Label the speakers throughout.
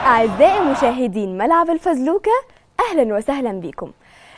Speaker 1: أعزائي مشاهدين ملعب الفزلوكة، أهلا وسهلا بكم.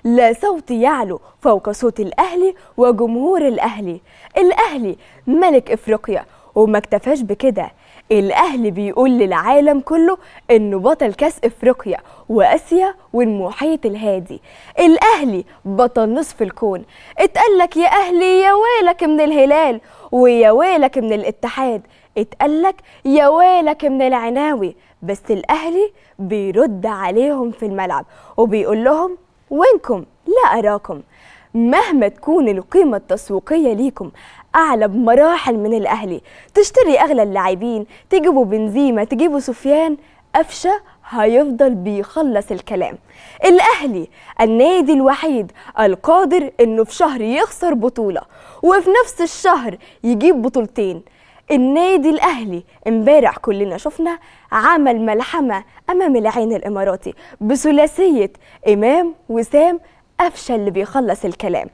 Speaker 1: لا صوت يعلو فوق صوت الأهلي وجمهور الأهلي. الأهلي ملك إفريقيا، وما اكتفاش بكده، الأهلي بيقول للعالم كله إنه بطل كاس إفريقيا وآسيا والمحيط الهادي. الأهلي بطل نصف الكون. اتقالك يا أهلي يا ويلك من الهلال ويا ويلك من الاتحاد، اتقالك يا ويلك من العناوي، بس الأهلي بيرد عليهم في الملعب وبيقول لهم وينكم لا أراكم. مهما تكون القيمة التسويقية ليكم أعلى بمراحل من الأهلي، تشتري أغلى اللاعبين، تجيبوا بنزيما، تجيبوا سفيان، قفشة هيفضل بيخلص الكلام. الأهلي النادي الوحيد القادر إنه في شهر يخسر بطولة وفي نفس الشهر يجيب بطولتين. النادي الأهلي امبارح كلنا شفنا عمل ملحمة أمام العين الإماراتي بثلاثية إمام وسام، قفشة اللي بيخلص الكلام.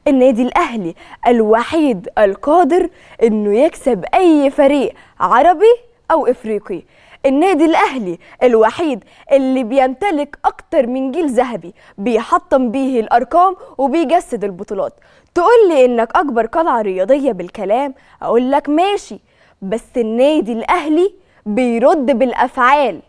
Speaker 1: النادي الأهلي الوحيد القادر إنه يكسب أي فريق عربي أو إفريقي. النادي الأهلي الوحيد اللي بيمتلك أكتر من جيل ذهبي بيحطم بيه الأرقام وبيجسد البطولات. تقول لي إنك أكبر قلعة رياضية بالكلام، أقول لك ماشي، بس النادي الأهلي بيرد بالأفعال.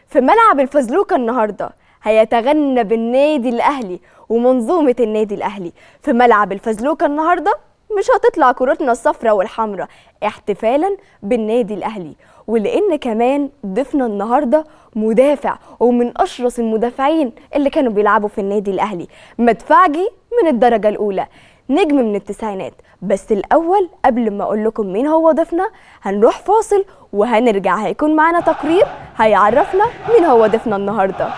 Speaker 1: في ملعب الفزلوكة النهاردة هيتغنى بالنادي الأهلي ومنظومة النادي الأهلي. في ملعب الفزلوكة النهاردة مش هتطلع كرتنا الصفراء والحمراء احتفالا بالنادي الأهلي، ولأن كمان ضيفنا النهاردة مدافع ومن أشرس المدافعين اللي كانوا بيلعبوا في النادي الأهلي، مدفعجي من الدرجة الأولى، نجم من التسعينات. بس الأول قبل ما أقول لكم مين هو ضيفنا هنروح فاصل وهنرجع، هيكون معنا تقرير هيعرفنا مين هو ضيفنا النهارده.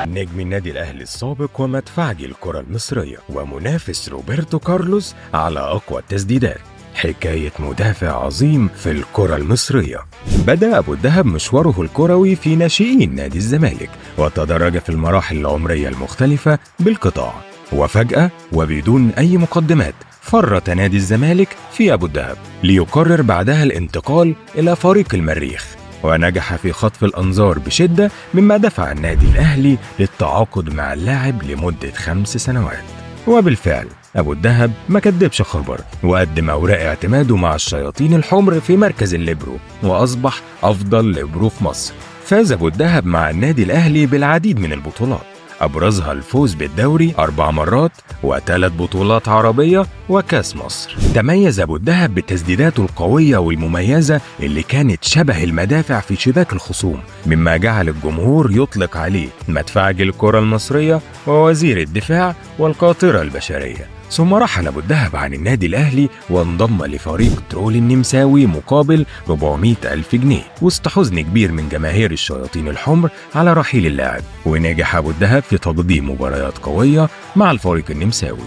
Speaker 2: نجم النادي الأهلي السابق ومدفعجي الكرة المصرية ومنافس روبرتو كارلوس على أقوى التسديدات، حكاية مدافع عظيم في الكرة المصرية. بدأ أبو الدهب مشواره الكروي في ناشئين نادي الزمالك، وتدرج في المراحل العمرية المختلفة بالقطاع، وفجأة وبدون أي مقدمات فرط نادي الزمالك في أبو الدهب ليقرر بعدها الانتقال إلى فريق المريخ، ونجح في خطف الأنظار بشدة، مما دفع النادي الأهلي للتعاقد مع اللاعب لمدة 5 سنوات. وبالفعل أبو الدهب ما كدبش خبر، وقدم أوراق اعتماده مع الشياطين الحمر في مركز الليبرو، وأصبح أفضل ليبرو في مصر. فاز أبو الدهب مع النادي الأهلي بالعديد من البطولات، أبرزها الفوز بالدوري 4 مرات و3 بطولات عربية وكاس مصر. تميز أبو الدهب بتسديداته القوية والمميزة اللي كانت شبه المدافع في شباك الخصوم، مما جعل الجمهور يطلق عليه مدفعجي الكرة المصرية ووزير الدفاع والقاطرة البشرية. ثم رحل أبو الدهب عن النادي الأهلي وانضم لفريق ترول النمساوي مقابل 400,000 جنيه، وسط حزن كبير من جماهير الشياطين الحمر على رحيل اللاعب. ونجح أبو الدهب في تقديم مباريات قوية مع الفريق النمساوي.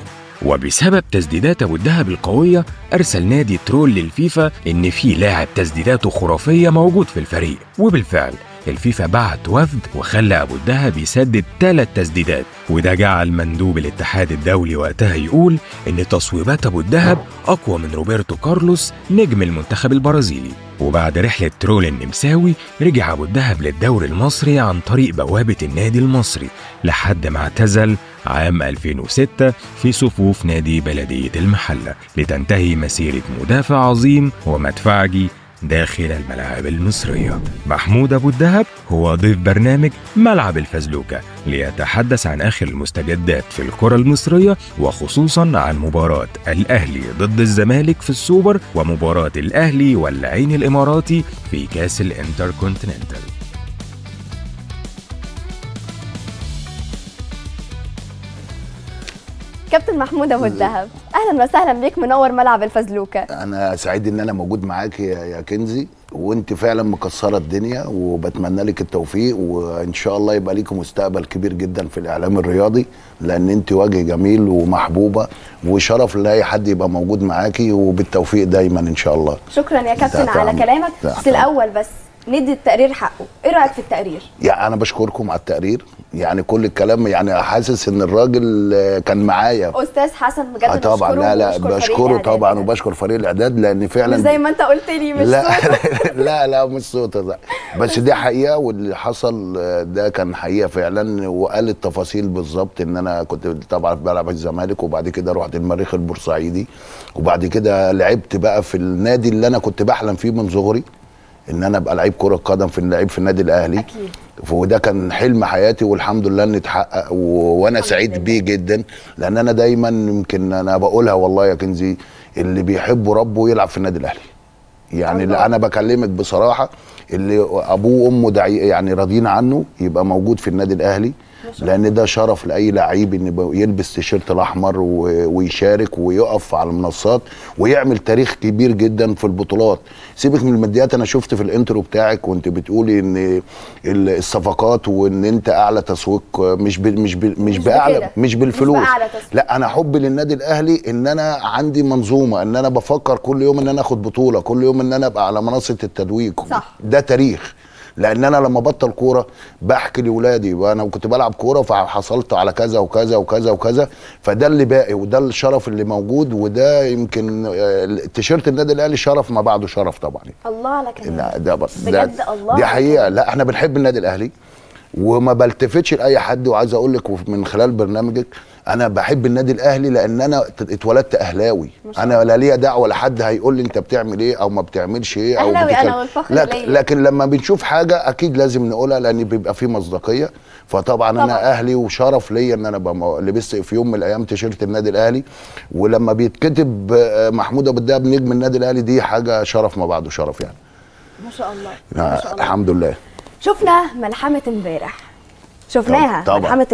Speaker 2: وبسبب تسديدات أبو الدهب القوية أرسل نادي ترول للفيفا إن في لاعب تسديداته خرافية موجود في الفريق، وبالفعل الفيفا بعت وفد وخلى أبو الدهب يسدد 3 تسديدات، وده جعل مندوب الاتحاد الدولي وقتها يقول إن تصويبات أبو الدهب أقوى من روبرتو كارلوس نجم المنتخب البرازيلي. وبعد رحلة ترول النمساوي رجع أبو الدهب للدوري المصري عن طريق بوابة النادي المصري لحد ما اعتزل عام 2006 في صفوف نادي بلدية المحلة، لتنتهي مسيرة مدافع عظيم ومدفعجي داخل الملاعب المصرية. محمود أبو الدهب هو ضيف برنامج ملعب الفزلوكة ليتحدث عن آخر المستجدات في الكرة المصرية، وخصوصا عن مباراة الأهلي ضد الزمالك في السوبر، ومباراة الأهلي والعين الإماراتي في كاس الانتركونتيننتال.
Speaker 1: كابتن محمود أبو الدهب، أهلا وسهلا بيك، منور ملعب الفزلوكة.
Speaker 3: أنا سعيد إن أنا موجود معاك يا كنزي، وأنت فعلا مكسرة الدنيا، وبتمنى لك التوفيق، وإن شاء الله يبقى ليك مستقبل كبير جدا في الإعلام الرياضي، لأن أنت وجه جميل ومحبوبة، وشرف لأي حد يبقى موجود معاكي، وبالتوفيق دايما إن شاء الله.
Speaker 1: شكرا يا كابتن على كلامك. بس الأول ندي التقرير حقه. ايه رايك في التقرير؟
Speaker 3: يعني انا بشكركم على التقرير، يعني كل الكلام، يعني حاسس ان الراجل كان معايا
Speaker 1: استاذ حسن بجد
Speaker 3: طبعا. لا بشكره طبعا، وبشكر فريق الاعداد لان فعلا
Speaker 1: مش زي ما انت قلت لي مش
Speaker 3: لا
Speaker 1: صوت.
Speaker 3: لا مش صوت لا. بس دي حقيقه، واللي حصل ده كان حقيقه فعلا، وقال التفاصيل بالظبط. ان انا كنت طبعا بلعب الزمالك، وبعد كده رحت المريخ البورسعيدي، وبعد كده لعبت بقى في النادي اللي انا كنت بحلم فيه من صغري، ان انا ابقى لعيب كره قدم في لعيب في النادي الاهلي.
Speaker 1: اكيد.
Speaker 3: وده كان حلم حياتي، والحمد لله انه اتحقق، وانا سعيد بيه جدا. لان انا دايما يمكن انا بقولها والله يا كنزي، اللي بيحب ربه يلعب في النادي الاهلي. يعني اللي انا بكلمك بصراحه، اللي ابوه وامه يعني راضيين عنه يبقى موجود في النادي الاهلي، لان ده شرف لاي لعيب ان يلبس تيشيرت الاحمر ويشارك ويقف على المنصات ويعمل تاريخ كبير جدا في البطولات. سيبك من الماديات، انا شفت في الانترو بتاعك وانت بتقولي ان الصفقات وان انت اعلى تسويق مش بالفلوس. لا، انا حبي للنادي الاهلي ان انا عندي منظومه، ان انا بفكر كل يوم ان انا اخد بطوله، كل يوم ان انا ابقى على منصه التتويج.
Speaker 1: صح.
Speaker 3: ده تاريخ. لان انا لما بطل كوره بحكي لاولادي، وانا كنت بلعب كوره فحصلت على كذا وكذا وكذا وكذا، فده اللي باقي وده الشرف اللي موجود. وده يمكن تيشيرت النادي الاهلي شرف ما بعده شرف طبعا.
Speaker 1: الله على كلامك
Speaker 3: ده بجد
Speaker 1: الله.
Speaker 3: دي حقيقه. لا احنا بنحب النادي الاهلي وما بلتفتش لاي حد. وعايز اقول لك من خلال برنامجك، انا بحب النادي الاهلي لان انا اتولدت اهلاوي. انا لا ليا دعوه لحد هيقول لي انت بتعمل ايه او ما بتعملش ايه او
Speaker 1: اهلاوي انا والفخر ليا.
Speaker 3: لكن لما بنشوف حاجه اكيد لازم نقولها لان بيبقى في مصداقيه. فطبعا انا اهلي وشرف ليا ان انا لبست في يوم من الايام تيشيرت النادي الاهلي. ولما بيتكتب محمود ابو الدهب نجم النادي الاهلي، دي حاجه شرف ما بعده شرف يعني.
Speaker 1: ما شاء الله ما شاء الله.
Speaker 3: الحمد لله.
Speaker 1: شفنا ملحمه امبارح، شفناها
Speaker 3: طبعا.
Speaker 1: ملحمه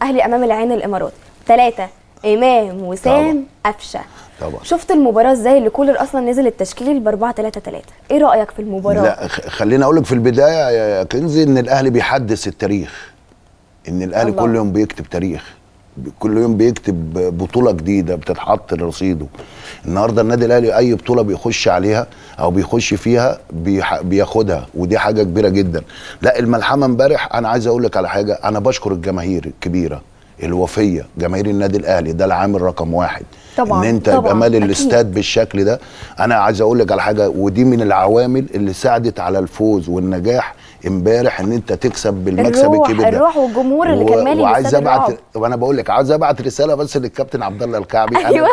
Speaker 1: الاهلي امام العين الامارات 3 امام وسام قفشه.
Speaker 3: طبعا.
Speaker 1: شفت المباراه ازاي؟ اللي كولر اصلا نزل التشكيل ب 4-3-3. ايه رايك في المباراه؟
Speaker 3: لا خليني اقول لك في البدايه يا كنزي ان الاهلي بيحدث التاريخ، ان الاهلي كل يوم بيكتب تاريخ، كل يوم بيكتب بطوله جديده بتتحط لرصيده. النهارده النادي الاهلي اي بطوله بيخش عليها او بيخش فيها بياخدها، ودي حاجه كبيره جدا. لا الملحمه امبارح، انا عايز اقول لك على حاجه، انا بشكر الجماهير الكبيره الوفيه، جماهير النادي الاهلي، ده العامل رقم 1
Speaker 1: طبعا.
Speaker 3: ان انت يبقى مالي الاستاد بالشكل ده. انا عايز اقول لك على حاجه، ودي من العوامل اللي ساعدت على الفوز والنجاح امبارح، ان انت تكسب بالمكسب الكبير ده.
Speaker 1: الروح والجمهور اللي كان مالي
Speaker 3: وعايز ابعت، وانا بقول لك عايز ابعت رساله بس للكابتن عبد الله الكعبي.
Speaker 1: أيوة.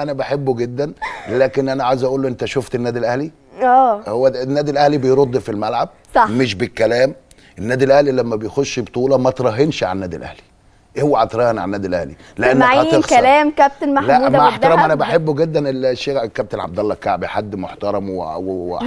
Speaker 3: انا بحبه جدا، لكن انا عايز اقول له انت شفت النادي الاهلي؟
Speaker 1: اه
Speaker 3: هو النادي الاهلي بيرد في الملعب،
Speaker 1: صح.
Speaker 3: مش بالكلام. النادي الاهلي لما بيخش بطوله ما تراهنش على النادي الاهلي، اوعى تراهن على النادي الاهلي لانك هتخسر.
Speaker 1: كلام كابتن محمود
Speaker 3: لا
Speaker 1: ابو
Speaker 3: مع احترام،
Speaker 1: الدهب.
Speaker 3: انا بحبه جدا الشيخ الكابتن عبد الله الكعبي، حد محترم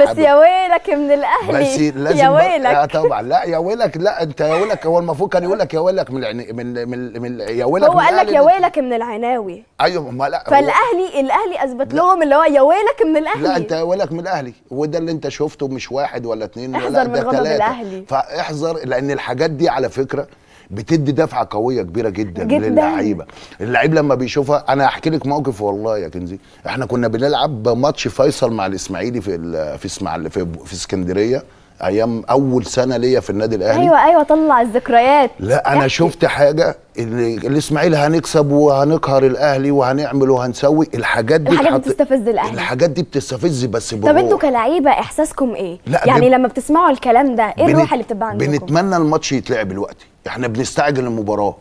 Speaker 1: بس يا ويلك من الاهلي،
Speaker 3: بس لازم
Speaker 1: يا ويلك.
Speaker 3: طبعا. لا يا ويلك، لا انت يا ويلك، هو المفروض كان يقول لك يا ويلك من يا ويلك.
Speaker 1: هو قال لك يا ويلك من العناوي.
Speaker 3: ايوه ما لا،
Speaker 1: فالاهلي اثبت لهم اللي هو يا ويلك من الاهلي.
Speaker 3: لا انت يا ويلك من الاهلي، وده اللي انت شفته مش 1 ولا 2، لا
Speaker 1: احذر من
Speaker 3: ده
Speaker 1: غضب
Speaker 3: 3.
Speaker 1: الاهلي.
Speaker 3: فاحذر، لان الحاجات دي على فكره بتدي دفعه قويه كبيره جدا للعيبه. اللعيب لما بيشوفها، انا هحكي لك موقف والله يا كنزي. احنا كنا بنلعب ماتش فيصل مع الاسماعيلي في اسكندريه، ايام اول سنه ليا في النادي الاهلي.
Speaker 1: ايوه طلع الذكريات.
Speaker 3: لا انا شفت حاجه، الاسماعيلي هنكسب وهنقهر الاهلي وهنعمل وهنسوي. الحاجات دي
Speaker 1: بتستفز الاهلي،
Speaker 3: الحاجات دي بتستفز بس
Speaker 1: طب انتوا كلاعيبه احساسكم ايه؟ يعني لما بتسمعوا الكلام ده ايه الروح اللي بتبقى عندكم؟
Speaker 3: بنتمنى الماتش يتلعب دلوقتي، احنا بنستعجل المباراه،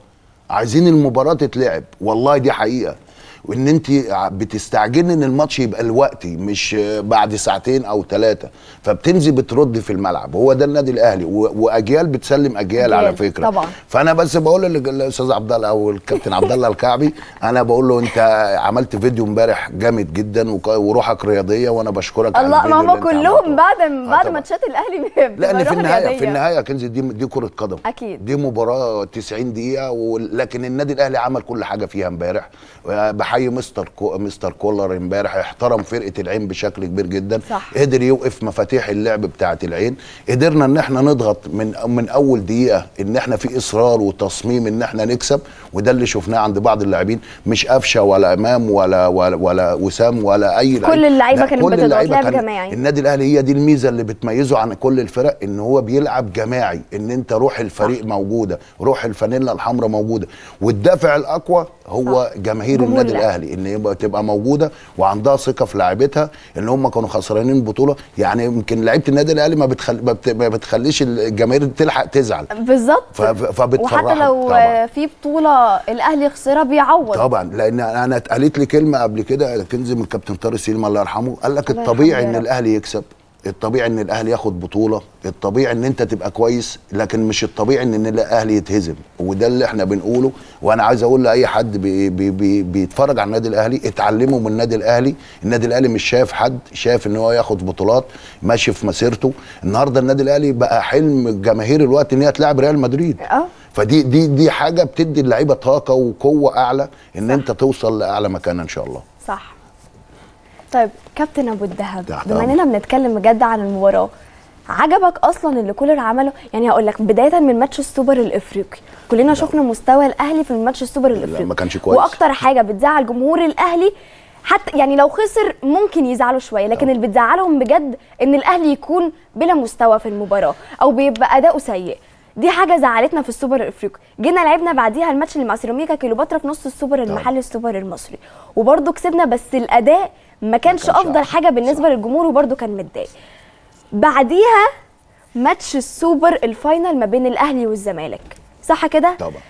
Speaker 3: عايزين المباراه تتلعب. والله دي حقيقه، وان انت بتستعجلي ان الماتش يبقى الوقتي مش بعد 2 أو 3 فبتنزي بترد في الملعب. هو ده النادي الاهلي، واجيال بتسلم اجيال على فكره
Speaker 1: طبعا.
Speaker 3: فانا بس بقول للاستاذ عبد الله او الكابتن عبد الله الكعبي، انا بقول له انت عملت فيديو امبارح جامد جدا وروحك رياضيه، وانا بشكرك على
Speaker 1: الله. ما هم كلهم بعد ماتشات الاهلي
Speaker 3: لان في النهايه كنزي دي كره قدم
Speaker 1: اكيد،
Speaker 3: دي مباراه 90 دقيقه لكن النادي الاهلي عمل كل حاجه فيها امبارح. بحيي مستر كولر امبارح احترم فرقه العين بشكل كبير جدا.
Speaker 1: صح.
Speaker 3: قدر يوقف مفاتيح اللعب بتاعه العين، قدرنا ان احنا نضغط من اول دقيقه، ان احنا في اصرار وتصميم ان احنا نكسب، وده اللي شفناه عند بعض اللاعبين، مش قفشه ولا امام ولا وسام ولا اي لعيب،
Speaker 1: كل اللعيبه كانت بتضغط لعب جماعي.
Speaker 3: النادي الاهلي هي دي الميزه اللي بتميزه عن كل الفرق، ان هو بيلعب جماعي، ان انت روح الفريق موجوده، روح الفانيلا الحمراء موجوده، والدافع الاقوى هو جماهير النادي الاهلي، ان تبقى موجوده وعندها ثقه في لاعبتها، ان هم كانوا خسرانين بطوله. يعني يمكن لعيبه النادي الاهلي ما بتخليش الجماهير تلحق تزعل
Speaker 1: بالظبط،
Speaker 3: فبتفرحها.
Speaker 1: وحتى لو طبعا في بطوله الاهلي خسرها بيعوض
Speaker 3: طبعا، لان انا اتقالت لي كلمه قبل كده كنزي من الكابتن طارق سليم الله يرحمه، قال لك الطبيعي ان الاهلي يكسب، الطبيعي ان الاهلي ياخد بطوله، الطبيعي ان انت تبقى كويس، لكن مش الطبيعي ان الاهلي يتهزم. وده اللي احنا بنقوله، وانا عايز اقول لاي حد بيتفرج على النادي الاهلي، اتعلموا من النادي الاهلي. النادي الاهلي مش شايف حد، شايف ان هو ياخد بطولات، ماشي في مسيرته. النهارده النادي الاهلي بقى حلم جماهير الوقت ان هي تلعب ريال مدريد. فدي حاجه بتدي اللعيبه طاقه وقوه اعلى، ان انت توصل لاعلى مكان ان شاء الله.
Speaker 1: صح. طيب كابتن ابو الدهب، بما اننا بنتكلم بجد عن المباراه، عجبك اصلا اللي كولر عمله؟ يعني هقول لك بدايه من ماتش السوبر الافريقي، كلنا شفنا مستوى الاهلي في ماتش السوبر الافريقي،
Speaker 3: ما كانش كويس.
Speaker 1: واكتر حاجه بتزعل جمهور الاهلي، حتى يعني لو خسر ممكن يزعلوا شويه، لكن اللي بتزعلهم بجد ان الاهلي يكون بلا مستوى في المباراه او بيبقى اداؤه سيء. دي حاجه زعلتنا في السوبر الافريقي. جينا لعبنا بعديها الماتش اللي مع سيراميكا كليوباترا في نص السوبر المحلي السوبر المصري، وبرده كسبنا، بس الاداء ما كانش افضل حاجه بالنسبه للجمهور، وبرده كان متضايق. بعديها ماتش السوبر الفاينل ما بين الاهلي والزمالك، صح كده؟
Speaker 3: طبعا.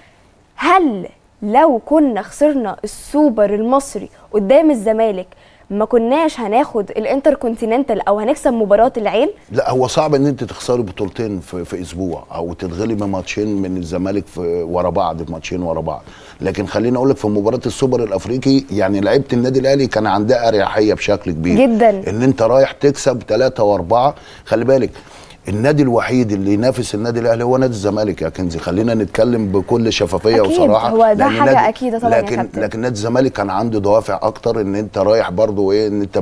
Speaker 1: هل لو كنا خسرنا السوبر المصري قدام الزمالك ما كناش هناخد الانتركونتيننتال او هنكسب مباراه العين؟
Speaker 3: لا، هو صعب ان انت تخسري بطولتين في اسبوع، او تتغلبي ماتشين من الزمالك ورا بعض، ماتشين ورا بعض. لكن خليني اقول لك في مباراه السوبر الافريقي، يعني لعيبه النادي الاهلي كان عندها اريحيه بشكل كبير
Speaker 1: جدا،
Speaker 3: ان انت رايح تكسب 3 و4. خلي بالك النادي الوحيد اللي ينافس النادي الاهلي هو نادي الزمالك يا كنزي، خلينا نتكلم بكل شفافيه وصراحه.
Speaker 1: هو ده حاجه اكيده طبعا
Speaker 3: لكن نادي الزمالك كان عنده دوافع اكتر، ان انت رايح برضو ايه، ان انت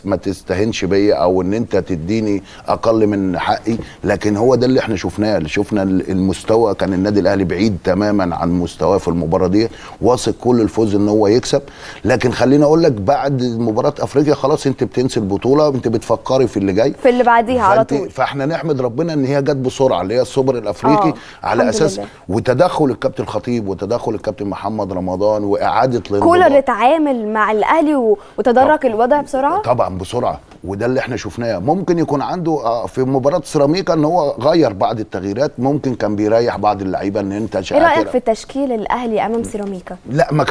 Speaker 3: ما تستهنش بيا، او ان انت تديني اقل من حقي. لكن هو ده اللي احنا شفناه، شفنا المستوى كان النادي الاهلي بعيد تماما عن مستواه في المباراه دي، واثق كل الفوز ان هو يكسب. لكن خليني اقول لك بعد مباراه افريقيا خلاص انت بتنسي البطوله، انت بتفكري في اللي جاي،
Speaker 1: في اللي بعديها على طول.
Speaker 3: فاحنا نحمد ربنا ان هي جت بسرعه، اللي هي السوبر الافريقي، على اساس وتدخل الكابتن الخطيب وتدخل الكابتن محمد رمضان واعاده
Speaker 1: كولر اتعامل مع الاهلي وتدرج الوضع بسرعه.
Speaker 3: طبعا بسرعه، وده اللي احنا شفناه. ممكن يكون عنده في مباراه سيراميكا ان هو غير بعض التغييرات، ممكن كان بيريح بعض اللعيبه. ان انت
Speaker 1: ايه رايك في تشكيل الاهلي امام سيراميكا؟
Speaker 3: لا، ما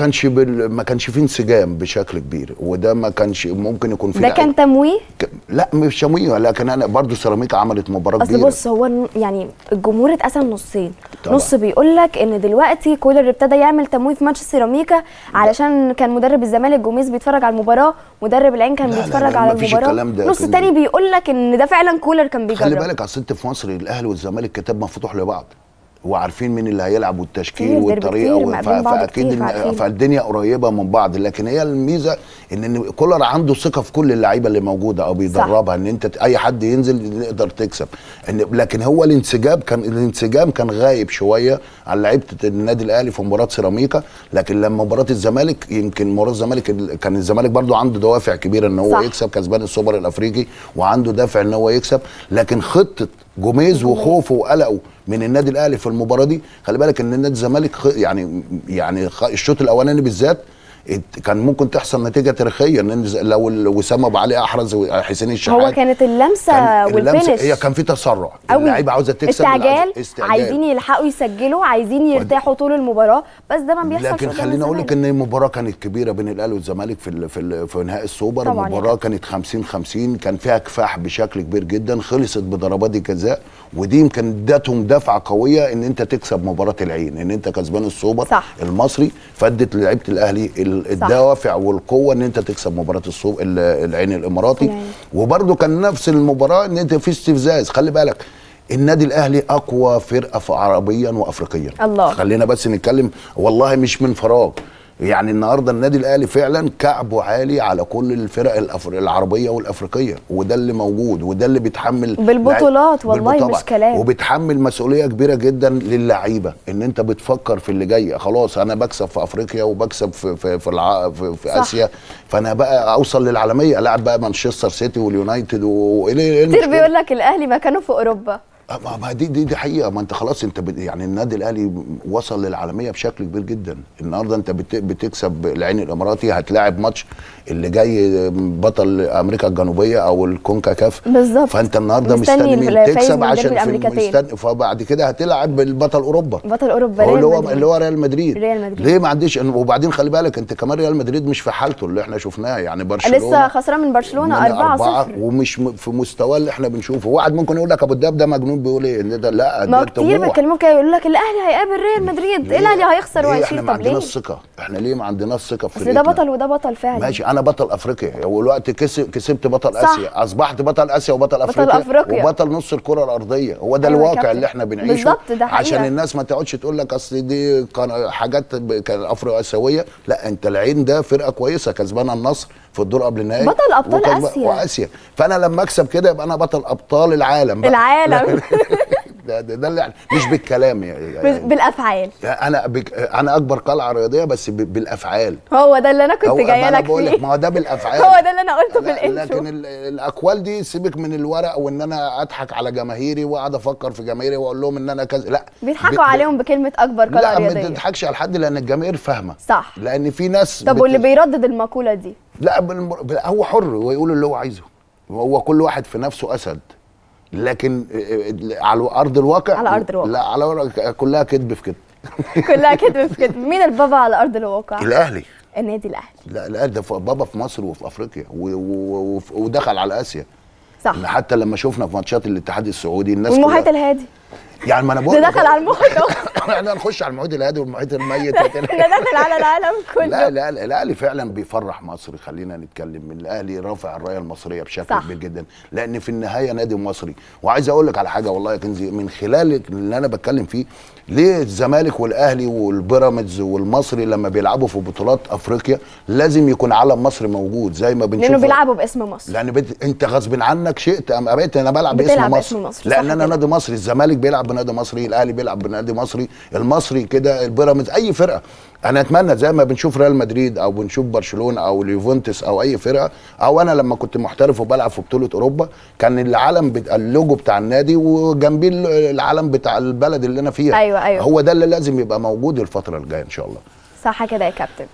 Speaker 3: كانش فيه انسجام بشكل كبير، وده ما كانش ممكن يكون فيه.
Speaker 1: ده كان تمويه؟
Speaker 3: لا مش تمويه، لكن انا برضو سيراميكا عملت مباراه كبيره.
Speaker 1: بص، هو يعني الجمهور اتقسم نصين، نص بيقول لك ان دلوقتي كولر ابتدى يعمل تمويه في ماتش سيراميكا علشان كان مدرب الزمالك جوميز بيتفرج على المباراه، مدرب العين كان بيتفرج على المباراه. نص تاني بيقول لك ان ده فعلا كولر كان بيجرب.
Speaker 3: خلي بالك اصل انت في مصر الاهلي والزمالك كتاب مفتوح لبعض، وعارفين مين اللي هيلعب والتشكيل والطريقه، فاكيد فالدنيا قريبه من بعض. لكن هي الميزه ان كولر عنده ثقه في كل اللعيبه اللي موجوده او بيدربها، ان انت اي حد ينزل يقدر تكسب. لكن هو الانسجام كان غايب شويه على لعيبه النادي الاهلي في مباراه سيراميكا. لكن لما مباراه الزمالك، يمكن مباراه الزمالك كان الزمالك برضو عنده دوافع كبيره ان هو يكسب، كسبان السوبر الافريقي وعنده دافع ان هو يكسب. لكن خطه جوميز وخوفه وقلقه من النادي الاهلي في المباراه دي، خلي بالك ان النادي الزمالك يعني الشوط الاولاني بالذات كان ممكن تحصل نتيجه تاريخيه، ان لو وسام ابو علي احرز وحسين الشحات.
Speaker 1: هو كانت اللمسه والفينش،
Speaker 3: هي كان في تسرع، اللعيبه عاوزه تكسب،
Speaker 1: استعجال، عايزين يلحقوا يسجلوا، عايزين يرتاحوا طول المباراه، بس ده ما بيحصلش.
Speaker 3: لكن خليني اقول لك ان المباراه كانت كبيره بين الاهلي والزمالك في نهائي السوبر. المباراه كانت 50-50، كان فيها كفاح بشكل كبير جدا، خلصت بضربات جزاء، ودي يمكن ادتهم دفعه قويه ان انت تكسب مباراه العين، ان انت كسبان السوبر المصري، فادت لعيبه الاهلي الدوافع والقوه ان انت تكسب مباراه العين الاماراتي. وبرده كان نفس المباراه ان انت في استفزاز. خلي بالك النادي الاهلي اقوى فرقه عربيا وافريقيا.
Speaker 1: الله.
Speaker 3: خلينا بس نتكلم، والله مش من فراغ. يعني النهارده النادي الاهلي فعلا كعبه عالي على كل الفرق العربيه والافريقيه، وده اللي موجود وده اللي بيتحمل
Speaker 1: بالبطولات والله مش كلام،
Speaker 3: وبتحمل مسؤوليه كبيره جدا للعيبه، ان انت بتفكر في اللي جاي. خلاص انا بكسب في افريقيا وبكسب في اسيا، فانا بقى اوصل للعالميه، العب بقى مانشستر سيتي واليونايتد
Speaker 1: كتير بيقول لك الاهلي مكانه في اوروبا.
Speaker 3: ما دي حقيقه. ما انت خلاص انت يعني النادي الاهلي وصل للعالميه بشكل كبير جدا. النهارده انت بتكسب العين الاماراتي، هتلاعب ماتش اللي جاي بطل امريكا الجنوبيه او الكونكاكاف
Speaker 1: بالظبط،
Speaker 3: فانت النهارده مستني تكسب عشان فبعد كده هتلعب بالبطل اوروبا،
Speaker 1: بطل اوروبا
Speaker 3: اللي هو ريال مدريد. ليه ما عنديش؟ وبعدين خلي بالك انت كمان ريال مدريد مش في حالته اللي احنا شفناه، يعني برشلونه
Speaker 1: لسه خسران من برشلونه 4-0
Speaker 3: ومش في مستواه اللي احنا بنشوفه. واحد ممكن يقول لك ابو الدهب ده مجنون بيقول ايه ان ده، لا
Speaker 1: ما كتير بيتكلموا كده يقولوا لك الاهلي هيقابل ريال مدريد، الاهلي هيخسر وهيشيل.
Speaker 3: احنا ما عندناش الثقه، احنا ليه ما عندناش ثقه في
Speaker 1: ده بطل وده بطل فعلا.
Speaker 3: ماشي، انا بطل افريقيا والوقت كسبت بطل اسيا، اصبحت بطل اسيا وبطل افريقيا وبطل نص الكره الارضيه. هو ده الواقع اللي احنا بنعيشه
Speaker 1: بالظبط، ده حقيقة.
Speaker 3: عشان الناس ما تقعدش تقول لك اصل دي حاجات افريقيا اسيويه. لا، انت العين ده فرقه كويسه كسبانه النصر في الدور قبل النهائي،
Speaker 1: بطل ابطال
Speaker 3: اسيا. فانا لما اكسب كده يبقى انا بطل ابطال العالم بقى.
Speaker 1: العالم
Speaker 3: ده اللي مش بالكلام يعني
Speaker 1: بالافعال.
Speaker 3: انا اكبر قلعه رياضيه بس بالافعال.
Speaker 1: هو ده اللي انا كنت جايه لك فيه.
Speaker 3: ما هو ده بالافعال.
Speaker 1: هو ده اللي انا قلته في الانترو.
Speaker 3: لكن الاقوال دي سيبك من الورق، وان انا اضحك على جماهيري واقعد افكر في جماهيري واقول لهم ان انا كذا. لا،
Speaker 1: بيضحكوا عليهم بكلمه اكبر قلعه رياضيه.
Speaker 3: لا، ما تضحكش على حد لان الجماهير فاهمه.
Speaker 1: صح،
Speaker 3: لان في ناس
Speaker 1: طب واللي بيردد المقوله دي؟
Speaker 3: لا، هو حر ويقول اللي هو عايزه، هو كل واحد في نفسه اسد. لكن على ارض الواقع لا، على كلها كذب في كذب
Speaker 1: كلها كذب في كذب. مين البابا على ارض الواقع؟
Speaker 3: الاهلي،
Speaker 1: النادي الاهلي.
Speaker 3: لا الاهلي ده بابا في مصر وفي افريقيا ودخل على اسيا.
Speaker 1: صح،
Speaker 3: حتى لما شفنا في ماتشات الاتحاد السعودي الناس
Speaker 1: والمحيط الهادي،
Speaker 3: يعني ما انا بقول
Speaker 1: ده دخل على المحيط
Speaker 3: احنا هنخش على المحيط الهادي والمحيط الميت
Speaker 1: ده دخل على العالم كله.
Speaker 3: لا الاهلي فعلا بيفرح مصر. خلينا نتكلم من الاهلي رافع الرايه المصريه بشكل كبير جدا، لان في النهايه نادي مصري. وعايز اقول لك على حاجه والله يا كنزي، من خلال اللي انا بتكلم فيه، ليه الزمالك والاهلي والبيراميدز والمصري لما بيلعبوا في بطولات افريقيا لازم يكون علم مصر موجود زي ما بنشوف،
Speaker 1: لانه بيلعبوا باسم مصر.
Speaker 3: لان انت غصب عنك شئت ام ابيت انا بلعب باسم مصر، لان انا نادي مصري. الزمالك بيلعب بنادي مصري، الاهلي بيلعب بنادي مصري، المصري كده، البيراميدز، اي فرقه. انا اتمنى زي ما بنشوف ريال مدريد او بنشوف برشلونه او اليوفنتوس او اي فرقه، او انا لما كنت محترف وبلعب في بطوله اوروبا كان العلم اللوجو بتاع النادي وجنبيه العلم بتاع البلد اللي انا فيها.
Speaker 1: أيوة.
Speaker 3: هو ده اللي لازم يبقى موجود الفتره الجايه ان شاء الله.
Speaker 1: صح كده يا كابتن.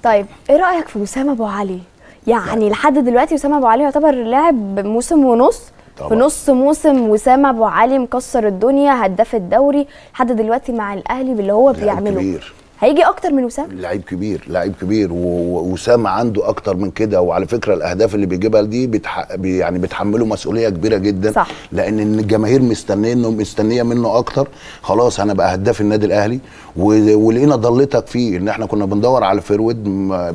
Speaker 1: طيب ايه رايك في وسام ابو علي؟ يعني لحد دلوقتي وسام ابو علي يعتبر لاعب موسم ونص طبعا. في نص موسم وسام ابو علي مكسر الدنيا، هداف الدوري لحد دلوقتي مع الاهلي باللي هو بيعمله. كبير. هيجي اكتر من وسام؟
Speaker 3: لعيب كبير ووسام عنده اكتر من كده. وعلى فكره الاهداف اللي بيجيبها دي يعني بتحمله مسؤوليه كبيره جدا.
Speaker 1: صح.
Speaker 3: لان الجماهير مستنيه منه اكتر. خلاص انا بقى هداف النادي الاهلي، ولقينا ضلتك فيه ان احنا كنا بندور على فيرود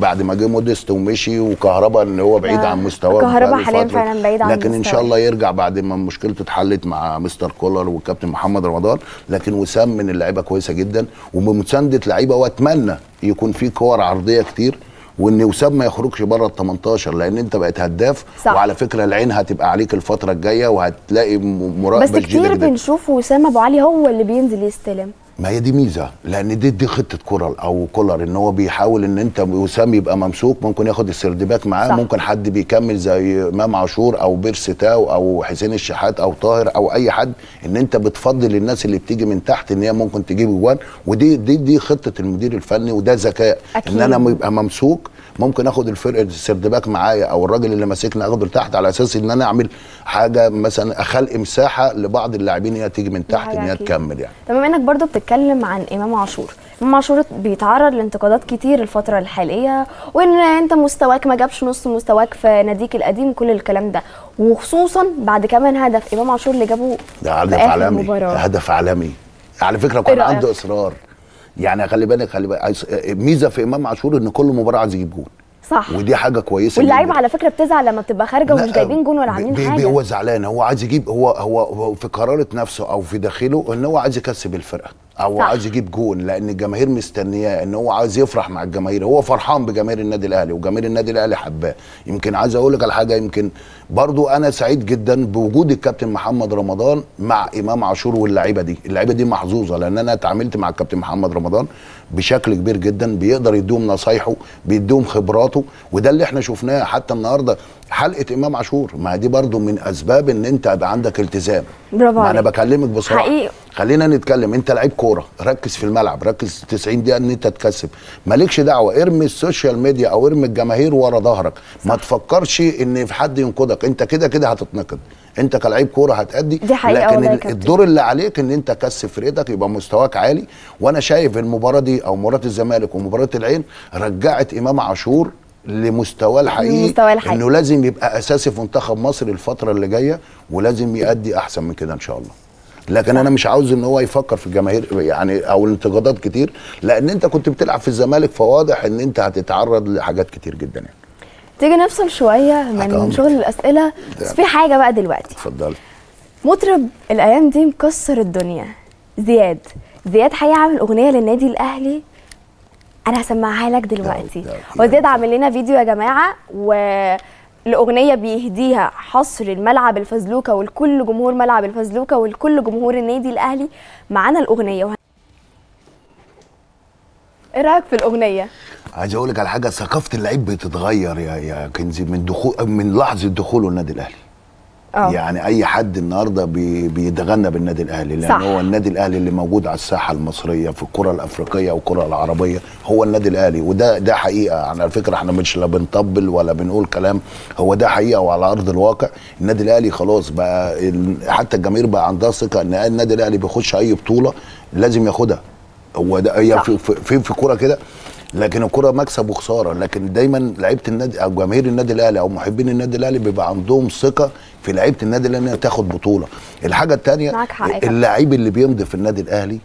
Speaker 3: بعد ما جه موديست ومشي، وكهربا ان هو بعيد عن مستواه.
Speaker 1: كهربا حاليا فعلا بعيد عن مستواه،
Speaker 3: لكن ان شاء الله يرجع بعد ما مشكلته اتحلت مع مستر كولر والكابتن محمد رمضان. لكن وسام من اللعيبه كويسه جدا وبمسانده لعيبه، واتمنى يكون في كور عرضيه كتير، وان وسام ما يخرجش بره ال 18 لان انت بقيت هداف. صح. وعلى فكره العين هتبقى عليك الفتره الجايه وهتلاقي مراقبه
Speaker 1: جديده. بس كتير بنشوف وسام ابو علي هو اللي بينزل يستلم.
Speaker 3: ما هي دي ميزه، لان دي خطه كولر او كولر، ان هو بيحاول ان انت وسام يبقى ممسوك، ممكن ياخد السردباك معاه. صح. ممكن حد بيكمل زي امام عاشور او بيرسي تاو او حسين الشحات او طاهر او اي حد، ان انت بتفضل الناس اللي بتيجي من تحت ان هي ممكن تجيب جوان. ودي خطه المدير الفني، وده ذكاء. ان انا يبقى ممسوك ممكن اخد الفرقه السردباك معايا او الراجل اللي ماسكني اخده لتحت، على اساس ان انا اعمل حاجه مثلا اخلق مساحه لبعض اللاعبين هي تيجي من تحت ان هي تكمل يعني.
Speaker 1: تمام. انك برضو بتتكلم عن امام عاشور. امام عاشور بيتعرض لانتقادات كتير الفتره الحاليه، وان انت مستواك ما جابش نص مستواك في ناديك القديم وكل الكلام ده، وخصوصا بعد كمان هدف امام عاشور اللي جابه
Speaker 3: ده هدف عالمي. هدف عالمي على فكره. كان عنده اصرار، يعني خلي بالك ميزه في امام عاشور ان كل مباراه عايز يجيب جون.
Speaker 1: صح.
Speaker 3: ودي حاجه كويسه.
Speaker 1: واللعيبه على فكره بتزعل لما بتبقى خارجه ومش جايبين جون ولا عاملين حاجه.
Speaker 3: هو زعلان، هو عايز يجيب، هو في قرارة نفسه او في داخله ان هو عايز يكسب الفرقه. او
Speaker 1: صح.
Speaker 3: عايز يجيب جون، لان الجماهير مستنياه، ان هو عايز يفرح مع الجماهير، هو فرحان بجماهير النادي الاهلي وجماهير النادي الاهلي حباه. يمكن عايز اقول لك على حاجه، يمكن برضو انا سعيد جدا بوجود الكابتن محمد رمضان مع امام عاشور واللعيبه دي. اللعيبه دي محظوظه، لان انا اتعاملت مع الكابتن محمد رمضان بشكل كبير جدا، بيقدر يديهم نصايحه، بيديهم خبراته، وده اللي احنا شفناه حتى النهارده حلقه امام عاشور. ما دي برضو من اسباب ان انت يبقى عندك التزام.
Speaker 1: برافو
Speaker 3: ما
Speaker 1: عليك.
Speaker 3: انا بكلمك بصراحه
Speaker 1: حقيقي.
Speaker 3: خلينا نتكلم، انت لعيب كوره، ركز في الملعب، ركز 90 دقيقه ان انت تكسب، مالكش دعوه ارمي السوشيال ميديا او ارمي الجماهير ورا ظهرك. ما تفكرش ان في حد ينقدك، انت كده كده هتتنقد، انت كلاعب كوره هتأدي.
Speaker 1: دي حقيقة
Speaker 3: لكن
Speaker 1: والله يا كابتن.
Speaker 3: الدور اللي عليك ان انت كسب فرقتك، يبقى مستواك عالي. وانا شايف المباراه دي او مباراه الزمالك ومباراه العين رجعت امام عاشور لمستواه الحقيقي،
Speaker 1: لمستواه الحقيقي.
Speaker 3: انه لازم يبقى اساسي في منتخب مصر الفتره اللي جايه، ولازم يأدي احسن من كده ان شاء الله. لكن انا مش عاوز ان هو يفكر في الجماهير يعني او الانتقادات كتير، لان انت كنت بتلعب في الزمالك، فواضح ان انت هتتعرض لحاجات كتير جدا يعني.
Speaker 1: تيجي نفصل شويه من
Speaker 3: أمرك.
Speaker 1: شغل الاسئله، بس في حاجه بقى دلوقتي.
Speaker 3: اتفضلي.
Speaker 1: مطرب الايام دي مكسر الدنيا، زياد حقيقي عامل اغنيه للنادي الاهلي، انا هسمعها لك دلوقتي. وزياد عامل لنا فيديو يا جماعه، والاغنيه بيهديها حصر الملعب الفزلوكه ولكل جمهور ملعب الفزلوكه ولكل جمهور النادي الاهلي. معانا الاغنيه ايه رايك في الاغنيه؟
Speaker 3: عايز اقول لك على حاجه، ثقافه اللعيب بتتغير يا كنزي من لحظه دخوله النادي الاهلي. يعني اي حد النهارده بيتغنى بالنادي الاهلي، لان
Speaker 1: صح.
Speaker 3: هو النادي الاهلي اللي موجود على الساحه المصريه في الكره الافريقيه والكره العربيه هو النادي الاهلي. وده حقيقه، على فكره احنا مش لا بنطبل ولا بنقول كلام، هو ده حقيقه وعلى ارض الواقع. النادي الاهلي خلاص بقى حتى الجماهير بقى عندها ثقه ان النادي الاهلي بيخش اي بطوله لازم ياخدها. هو ده هي في كوره كده، لكن الكرة مكسب وخساره، لكن دايما لعيبه النادي او جماهير النادي الاهلي او محبين النادي الاهلي بيبقى عندهم ثقه في لعيبه النادي الاهلي انها تاخد بطوله. الحاجه الثانيه اللعيب اللي بيمضي في النادي الاهلي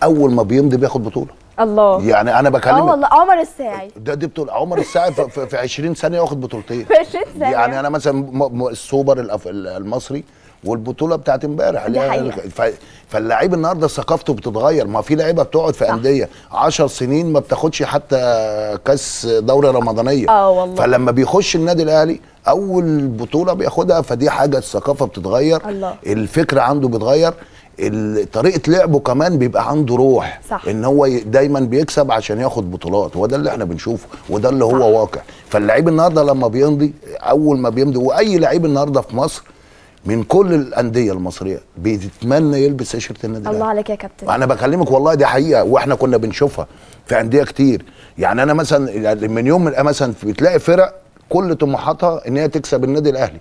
Speaker 3: اول ما بيمضي بياخد بطوله.
Speaker 1: الله.
Speaker 3: يعني انا بكلمك
Speaker 1: والله عمر الساعي
Speaker 3: دي بطوله، عمر الساعي في 20 ثانيه واخد بطولتين.
Speaker 1: في 20 ثانيه.
Speaker 3: يعني انا مثلا السوبر المصري والبطوله بتاعت امبارح، فاللعيب النهارده ثقافته بتتغير. ما في لعيبه بتقعد في انديه 10 سنين ما بتاخدش حتى كاس دوري رمضانيه.
Speaker 1: والله.
Speaker 3: فلما بيخش النادي الاهلي اول بطوله بياخدها، فدي حاجه الثقافه بتتغير.
Speaker 1: الله.
Speaker 3: الفكر عنده بيتغير، طريقه لعبه كمان بيبقى عنده روح.
Speaker 1: صح.
Speaker 3: ان هو دايما بيكسب عشان ياخد بطولات، وده اللي احنا بنشوفه وده اللي هو واقع. فاللعيب النهارده لما بيمضي، اول ما بيمضي، واي لعيب النهارده في مصر من كل الانديه المصريه بيتمنى يلبس تيشيرت النادي الاهلي.
Speaker 1: الله عليك يا كابتن.
Speaker 3: انا بكلمك والله دي حقيقه، واحنا كنا بنشوفها في انديه كتير. يعني انا مثلا من يوم مثلا بتلاقي فرق كل طموحاتها ان هي تكسب النادي الاهلي،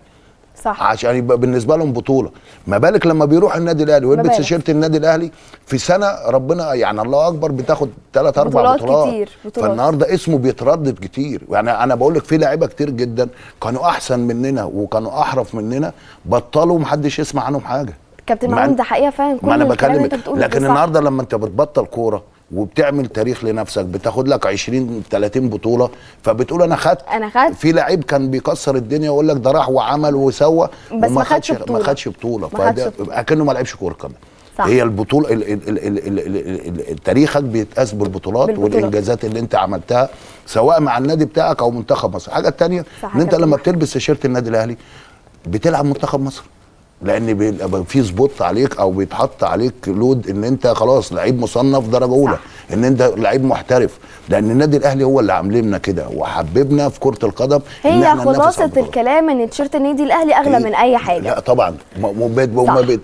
Speaker 1: صح،
Speaker 3: عشان يبقى بالنسبه لهم بطوله. ما بالك لما بيروح النادي الاهلي ويلبس تيشيرت النادي الاهلي في سنه، ربنا يعني الله اكبر بتاخد 3 4 بطولات
Speaker 1: كتير.
Speaker 3: فالنهارده اسمه بيتردد كتير. يعني انا بقول لك في لعيبه كتير جدا كانوا احسن مننا وكانوا احرف مننا، بطلوا ومحدش يسمع عنهم حاجه.
Speaker 1: كابتن محمود ده حقيقه فعلا، كل الكلام اللي انت بتقوله.
Speaker 3: لكن النهارده لما انت بتبطل كوره وبتعمل تاريخ لنفسك، بتاخد لك 20 30 بطوله، فبتقول انا خدت. في لعيب كان بيكسر الدنيا ويقول لك ده راح وعمل وسوى
Speaker 1: بس
Speaker 3: وما خدش بطوله، فده اكنه ما لعبش كوره كمان. هي البطوله تاريخك بيتقاس بالبطولات والانجازات اللي انت عملتها سواء مع النادي بتاعك او منتخب مصر. الحاجه الثانيه ان انت لما بتلبس تيشيرت النادي الاهلي بتلعب منتخب مصر، لان بيبقى في سبوت عليك او بيتحط عليك لود ان انت خلاص لعيب مصنف درجه اولى، ان انت لعيب محترف. لان النادي الاهلي هو اللي عاملنا كده وحببنا في كره القدم.
Speaker 1: هي خلاصه الكلام ان تيشيرت النادي الاهلي اغلى من اي حاجه.
Speaker 3: لا طبعا،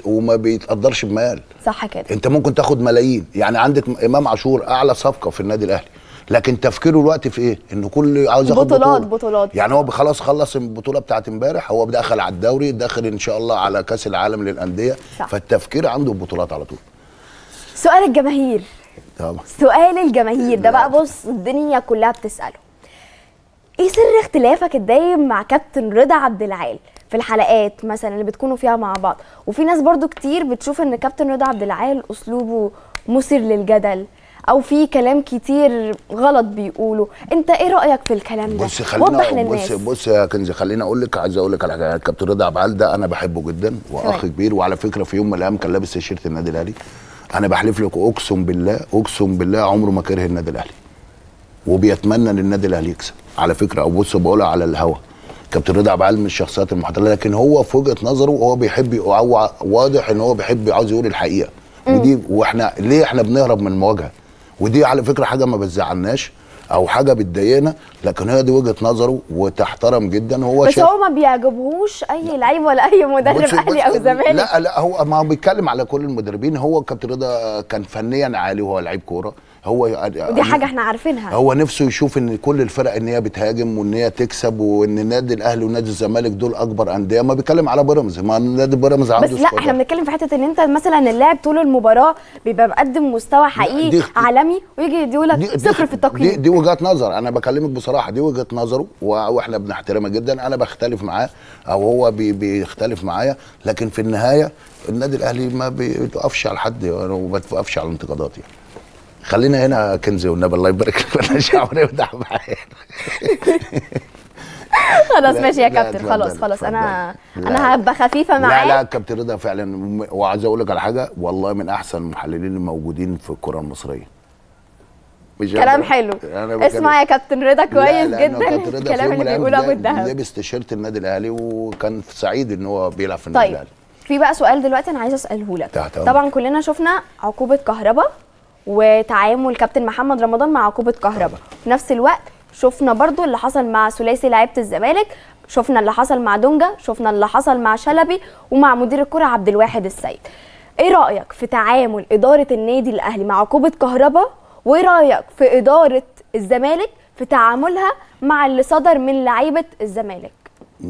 Speaker 3: وما بيتقدرش بمال.
Speaker 1: صح كده.
Speaker 3: انت ممكن تاخد ملايين. يعني عندك امام عاشور اعلى صفقه في النادي الاهلي، لكن تفكيره الوقت في ايه؟ انه كل عاوز ياخد
Speaker 1: بطولات.
Speaker 3: يعني هو خلاص خلص البطوله بتاعت امبارح، هو داخل على الدوري، داخل ان شاء الله على كاس العالم للانديه. فالتفكير عنده بطولات على طول.
Speaker 1: سؤال الجماهير طبعا، سؤال الجماهير ده بقى، بص الدنيا كلها بتساله. ايه سر اختلافك الدايم مع كابتن رضا عبد العال في الحلقات مثلا اللي بتكونوا فيها مع بعض؟ وفي ناس برضو كتير بتشوف ان كابتن رضا عبد العال اسلوبه مثير للجدل او في كلام كتير غلط بيقولوا. انت ايه رايك في الكلام ده؟ وضح للناس.
Speaker 3: بص يا كنزي، خليني اقول لك، عايز اقول لك على حاجه. كابتن رضا عبد العال ده انا بحبه جدا واخ كبير، وعلى فكره في يوم من الايام كان لابس تيشيرت النادي الاهلي. انا بحلف لك اقسم بالله اقسم بالله عمره ما كره النادي الاهلي، وبيتمنى ان النادي الاهلي يكسب على فكره. او بص بقولها على الهوا، كابتن رضا عبد العال من الشخصيات المحترمه، لكن هو في وجهه نظره هو بيحب، هو واضح ان هو بيحب عاوز يقول الحقيقه. ودي واحنا ليه احنا بنهرب من المواجهه؟ ودي على فكره حاجه ما بتزعلناش او حاجه بتضايقنا، لكن هي دي وجهه نظره وتحترم جدا. هو
Speaker 1: بس هو ما بيعجبهوش اي لعيب ولا اي مدرب اهلي او زمالك.
Speaker 3: لا هو ما هو بيتكلم على كل المدربين. هو كابتن رضا كان فنيا عالي وهو لعيب كوره،
Speaker 1: ودي حاجه احنا عارفينها.
Speaker 3: هو نفسه يشوف ان كل الفرق ان هي بتهاجم وان هي تكسب، وان النادي الاهلي ونادي الزمالك دول اكبر انديه. ما بيتكلم على بيراميدز، ما نادي بيراميدز عنده
Speaker 1: بس لا احنا بنتكلم في حته ان انت مثلا اللاعب طول المباراه بيبقى مقدم مستوى حقيقي عالمي، ويجي يديهولك صفر في التقييم.
Speaker 3: دي وجهه نظر، انا بكلمك بصراحه، دي وجهه نظره واحنا بنحترمها جدا. انا بختلف معاه او هو بيختلف معايا، لكن في النهايه النادي الاهلي ما بيتوقفش على حد وما بيتوقفش على الانتقادات يعني. خلينا هنا كنزي والنبي الله يبارك لك. انا شعور يفتح معايا.
Speaker 1: خلاص ماشي يا كابتن، خلاص انا هبقى خفيفه معاك.
Speaker 3: لا كابتن رضا فعلا، وعايز اقول لك على حاجه، والله من احسن المحللين الموجودين في الكره المصريه.
Speaker 1: كلام حلو، اسمع يا كابتن رضا كويس جدا الكلام اللي بيقوله ابو الدهب.
Speaker 3: لبس تيشيرت النادي الاهلي وكان سعيد ان هو بيلعب في النادي الاهلي.
Speaker 1: في بقى سؤال دلوقتي انا عايزه اساله لك. طبعا كلنا شفنا عقوبه كهربا وتعامل كابتن محمد رمضان مع عقوبه كهربا، في نفس الوقت شفنا برضو اللي حصل مع ثلاثي لعيبه الزمالك، شفنا اللي حصل مع دونجا، شفنا اللي حصل مع شلبي ومع مدير الكره عبد الواحد السيد. ايه رايك في تعامل اداره النادي الاهلي مع عقوبه كهربا؟ وايه رايك في اداره الزمالك في تعاملها مع اللي صدر من لعيبه الزمالك؟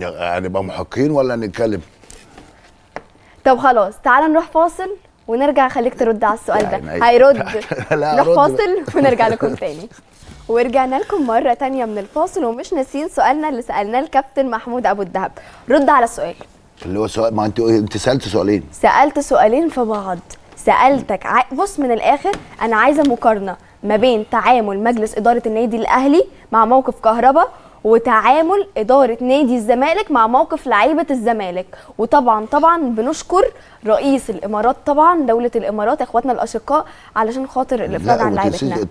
Speaker 3: هنبقى محقين ولا نتكلم؟
Speaker 1: طب خلاص تعال نروح فاصل ونرجع. خليك ترد على السؤال ده. هيرد. نروح فاصل ونرجع لكم تاني. ورجعنا لكم مرة تانية من الفاصل، ومش ناسيين سؤالنا اللي سألناه الكابتن محمود أبو الدهب. رد على السؤال
Speaker 3: اللي هو سؤال. ما انت سألت سؤالين.
Speaker 1: سألت سؤالين في بعض. سألتك بص من الآخر أنا عايزة مقارنة ما بين تعامل مجلس إدارة النادي الأهلي مع موقف كهربا وتعامل إدارة نادي الزمالك مع موقف لعيبة الزمالك. وطبعا بنشكر رئيس الإمارات، طبعا دولة الإمارات إخواتنا الأشقاء علشان خاطر الإفراج عن لعيبتنا.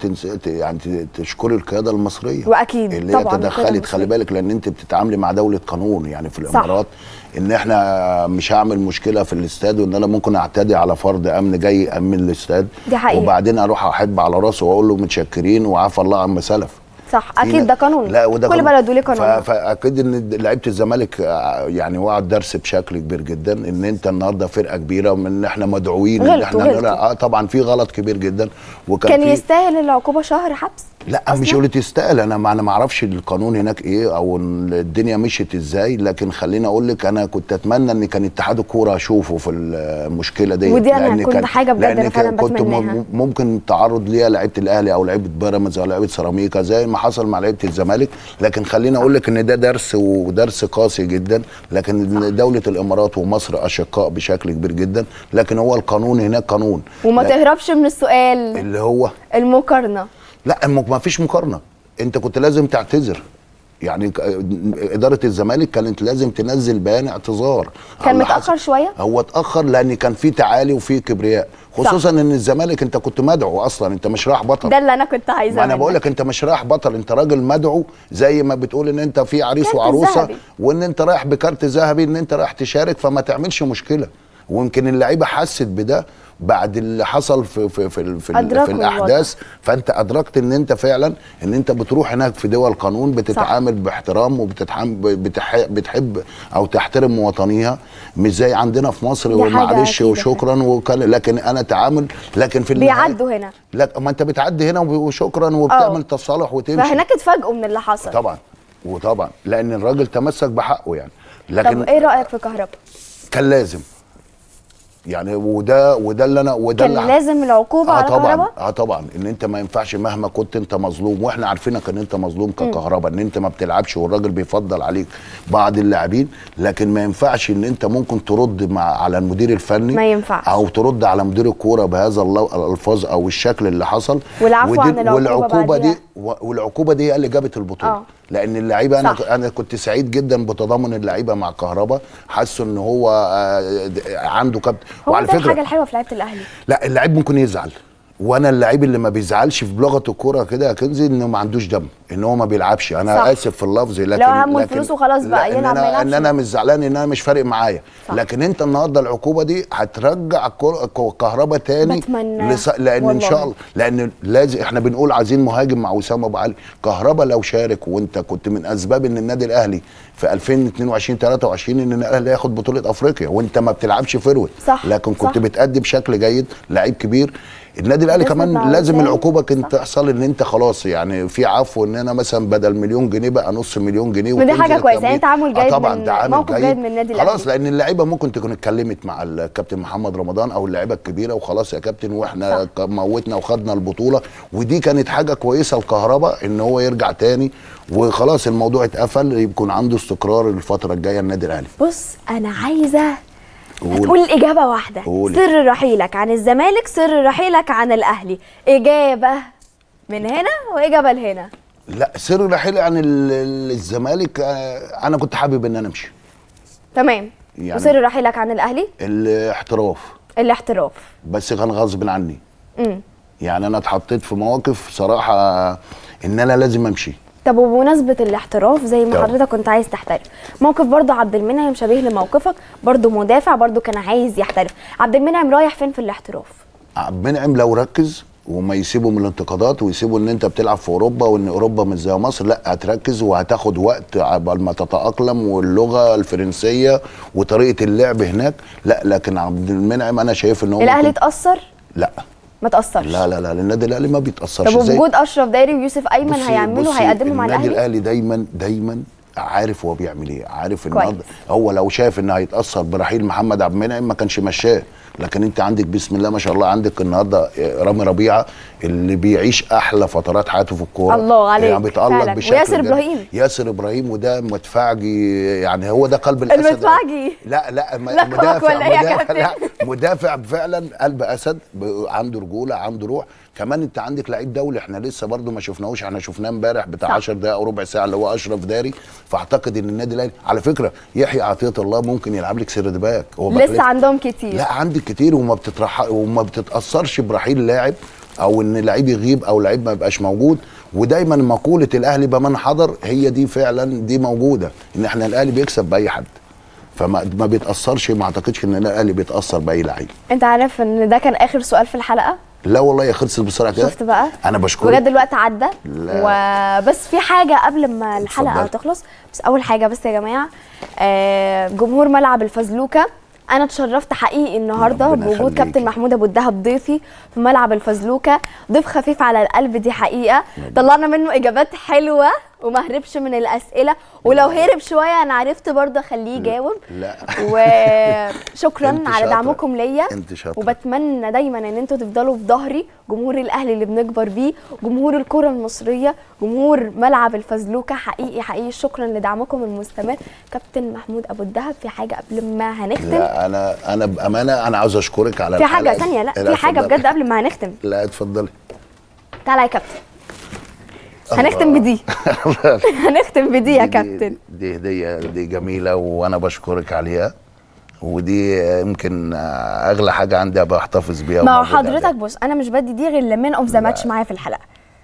Speaker 3: يعني تشكري القيادة المصرية
Speaker 1: وأكيد
Speaker 3: اللي هي تدخلت. خلي بالك لأن أنت بتتعاملي مع دولة قانون يعني في الإمارات. صح. إن إحنا مش هعمل مشكلة في الاستاد، وإن أنا ممكن أعتدي على فرد أمن جاي يأمن الاستاد.
Speaker 1: دي حقيقة.
Speaker 3: وبعدين أروح أحب على راسه وأقول له متشكرين وعفى الله عما سلف.
Speaker 1: صح، اكيد ده قانون.
Speaker 3: لا وده
Speaker 1: كل بلد وليه قانون.
Speaker 3: فاكيد ان لعيبه الزمالك يعني وعد درس بشكل كبير جدا، ان انت النهارده فرقه كبيره، ومن ان احنا مدعوين ان احنا طبعا في غلط كبير جدا. وكان
Speaker 1: كان يستاهل العقوبه شهر حبس.
Speaker 3: لا أصلاً. مش قلت يستاهل، انا ما اعرفش القانون هناك ايه او الدنيا مشيت ازاي، لكن خليني اقول لك انا كنت اتمنى ان كان اتحاد الكوره اشوفه في المشكله دي.
Speaker 1: ودي انا كنت حاجه بجد انا فعلا بتمناها.
Speaker 3: كنت ممكن تعرض ليها لعيبه الاهلي او لعيبه بيراميدز او لعيبه سيراميكا زي ما حصل مع لعيبه الزمالك، لكن خليني اقول لك ان ده درس ودرس قاسي جدا. لكن دوله الامارات ومصر اشقاء بشكل كبير جدا، لكن هو القانون هناك قانون.
Speaker 1: وما تهربش من السؤال
Speaker 3: اللي هو
Speaker 1: المقارنه.
Speaker 3: لا ما فيش مقارنه، انت كنت لازم تعتذر. يعني اداره الزمالك كانت لازم تنزل بيان اعتذار.
Speaker 1: كان متاخر شويه.
Speaker 3: هو اتاخر لان كان في تعالي وفي كبرياء، خصوصا ان الزمالك انت كنت مدعو اصلا، انت مش رايح بطل.
Speaker 1: ده اللي انا كنت عايزاه.
Speaker 3: ما انا بقول لك انت مش رايح بطل، انت راجل مدعو زي ما بتقول ان انت في عريس وعروسه، وان انت رايح بكارت ذهبي ان انت رايح تشارك، فما تعملش مشكله. ويمكن اللعيبه حست بده بعد اللي حصل في الاحداث. فانت ادركت ان انت فعلا ان انت بتروح هناك في دول قانون، بتتعامل باحترام وبتحب او تحترم مواطنيها، مش زي عندنا في مصر ومعلش وشكرا لكن انا تعامل. لكن في
Speaker 1: بيعدوا هنا.
Speaker 3: لا ما انت بتعدي هنا وشكرا وبتعمل تصالح وتمشي.
Speaker 1: فهناك اتفاجئوا من اللي حصل.
Speaker 3: طبعا لان الراجل تمسك بحقه يعني. لكن
Speaker 1: طب ايه رايك في كهربا؟
Speaker 3: كان لازم يعني، وده اللي انا
Speaker 1: كان لازم العقوبه على كهربا.
Speaker 3: طبعا ان انت ما ينفعش مهما كنت انت مظلوم، واحنا عارفينك ان انت مظلوم ككهربا، ان انت ما بتلعبش والراجل بيفضل عليك بعض اللاعبين، لكن ما ينفعش ان انت ممكن ترد على المدير الفني،
Speaker 1: ما ينفعش،
Speaker 3: او ترد على مدير الكوره بهذا الالفاظ او الشكل اللي حصل.
Speaker 1: والعفو عن العقوبه
Speaker 3: دي والعقوبه دي هي اللي جابت البطوله. لان اللعيبه انا كنت سعيد جدا بتضامن اللعيبه مع كهربا، حاسه ان هو عنده كابتن.
Speaker 1: وعلى فكره الحاجه الحلوه في لعيبه الاهلي،
Speaker 3: لا اللعيب ممكن يزعل، وانا اللعيب اللي ما بيزعلش في بلغه الكوره كده يا كنزي انه ما عندوش دم، ان هو ما بيلعبش. انا صح. اسف في اللفظ، لكن
Speaker 1: لو همه الفلوس وخلاص بقى يلعب ما يلعبش.
Speaker 3: ان انا مش زعلان، ان انا مش فارق معايا. لكن انت النهارده العقوبه دي هترجع كهربا تاني لان ان شاء الله، لان لازم احنا بنقول عايزين مهاجم مع وسام ابو علي. كهربا لو شارك، وانت كنت من اسباب ان النادي الاهلي في 2022 23 ان الاهلي ياخد بطوله افريقيا وانت ما بتلعبش فروت، لكن كنت بتأدي بشكل جيد، لعيب كبير. النادي الاهلي كمان لازم العقوبه كانت تحصل، ان انت خلاص يعني في عفو، ان انا مثلا بدل مليون جنيه بقى نص مليون جنيه.
Speaker 1: ودي حاجه كويسه، يعني تعامل جيد. طبعا ده موقف جيد من النادي الاهلي
Speaker 3: خلاص، لان اللعيبه ممكن تكون اتكلمت مع الكابتن محمد رمضان او اللعيبه الكبيره وخلاص يا كابتن، واحنا موتنا وخدنا البطوله. ودي كانت حاجه كويسه لكهربا ان هو يرجع تاني، وخلاص الموضوع اتقفل، يكون عنده استقرار الفتره الجايه النادي الاهلي.
Speaker 1: بص انا عايزه هتقول إجابة واحدة. سر رحيلك عن الزمالك، سر رحيلك عن الأهلي. إجابة من هنا وإجابة لهنا.
Speaker 3: لا، سر رحيلي عن الزمالك أنا كنت حابب إن أنا أمشي.
Speaker 1: تمام. يعني وسر رحيلك عن الأهلي؟ الاحتراف. بس
Speaker 3: كان غصب عني. يعني أنا اتحطيت في مواقف صراحة إن أنا لازم أمشي.
Speaker 1: طب وبمناسبة الاحتراف، زي ما حضرتك كنت عايز تحترف، موقف برضه عبد المنعم شبيه لموقفك، برضه مدافع، برضه كان عايز يحترف. عبد المنعم رايح فين في الاحتراف؟
Speaker 3: عبد المنعم لو ركز وما يسيبه من الانتقادات، ويسيبه ان انت بتلعب في اوروبا وان اوروبا مش زي مصر، لا هتركز وهتاخد وقت قبل ما تتاقلم، واللغه الفرنسيه وطريقه اللعب هناك. لا لكن عبد المنعم انا شايف ان هو
Speaker 1: الاهلي اتاثر؟
Speaker 3: لا
Speaker 1: ما تاثرش.
Speaker 3: لا النادي الاهلي ما بيتاثرش.
Speaker 1: طب وجود اشرف دايري ويوسف ايمن هيقدموا مع الاهلي؟
Speaker 3: النادي الاهلي دايما عارف هو بيعمل ايه، عارف ان هو لو شايف انه هيتاثر برحيل محمد عبد المنعم ما كانش مشاه. لكن انت عندك بسم الله ما شاء الله، عندك النهارده رامي ربيعه اللي بيعيش احلى فترات حياته في الكوره.
Speaker 1: الله عليك
Speaker 3: يعني بيتالق بشكل
Speaker 1: وياسر
Speaker 3: ابراهيم وده مدفعجي، يعني هو ده قلب الاسد.
Speaker 1: المدفعجي
Speaker 3: لا مدافع فعلا، قلب اسد، عنده رجوله، عنده روح. كمان انت عندك لعيب دولي احنا لسه برضو ما شفناهوش، احنا شفناه امبارح بتاع 10 دقائق او ربع ساعه اللي هو اشرف داري. فاعتقد ان النادي الاهلي على فكره يحيى عطيه الله ممكن يلعب لك سيرد باك.
Speaker 1: هو لسه عندهم كتير.
Speaker 3: لا عندك كتير، وما بتتاثرش برحيل لاعب او ان لعيب يغيب او لعيب ما يبقاش موجود. ودايما مقوله الاهلي بمن حضر هي دي فعلا دي موجوده، ان احنا الاهلي بيكسب باي حد، فما بيتاثرش. ما اعتقدش ان الاهلي بيتاثر باي لعيب.
Speaker 1: انت عارف ان ده كان اخر سؤال في الحلقه؟
Speaker 3: لا والله يا خلصت بسرعه كده.
Speaker 1: شفت بقى؟
Speaker 3: انا بشكرك
Speaker 1: بجد الوقت عدى. وبس في حاجه قبل ما الحلقه تخلص، بس اول حاجه بس يا جماعه، جمهور ملعب الفزلوكه، انا اتشرفت حقيقي النهارده بوجود كابتن محمود ابو الدهب ضيفي في ملعب الفزلوكه. ضيف خفيف على القلب، دي حقيقه. طلعنا منه اجابات حلوه وما هربش من الاسئله، ولو هرب شويه انا عرفت برضه اخليه يجاوب.
Speaker 3: لا
Speaker 1: وشكرا على دعمكم ليا، وبتمنى دايما ان انتوا تفضلوا في ظهري، جمهور الاهلي اللي بنكبر بيه، جمهور الكره المصريه، جمهور ملعب الفزلوكه. حقيقي شكرا لدعمكم المستمر. كابتن محمود ابو الدهب، في حاجه قبل ما هنختم؟
Speaker 3: لا انا بامانه انا عاوز اشكرك على
Speaker 1: في حاجه ثانيه. لا في حاجه بجد قبل ما هنختم.
Speaker 3: لا اتفضلي.
Speaker 1: تعالى يا كابتن، هنختم بدي. هنختم بدي يا كابتن.
Speaker 3: دي هديه، دي جميله وانا بشكرك عليها، ودي يمكن اغلى حاجه عندي بحتفظ بيها.
Speaker 1: ما حضرتك بص، انا مش بدي دي غير لمن اوف ذا ماتش معايا في الحلقه.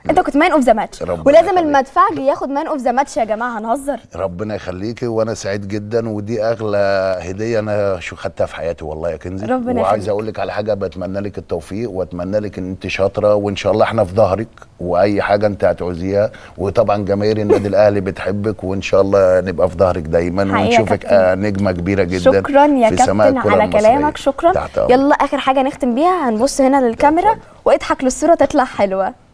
Speaker 1: انت كنت مان اوف ذا ماتش، ولازم المدفعجي ياخد مان اوف ذا ماتش. يا جماعه هنهزر؟ ربنا يخليكي، وانا سعيد جدا، ودي اغلى هديه انا خدتها في حياتي والله يا كنزي. وعايز اقول لك على حاجه، بتمنى لك التوفيق، واتمنى لك ان انت شاطره، وان شاء الله احنا في ظهرك، واي حاجه انت هتعوزيها. وطبعا جماهير النادي الاهلي بتحبك، وان شاء الله نبقى في ظهرك دايما، ونشوفك نجمه كبيره جدا. شكرا يا كابتن على كلامك، شكرا. يلا اخر حاجه نختم بيها، هنبص هنا للكاميرا واضحك للصوره تطلع حلوه.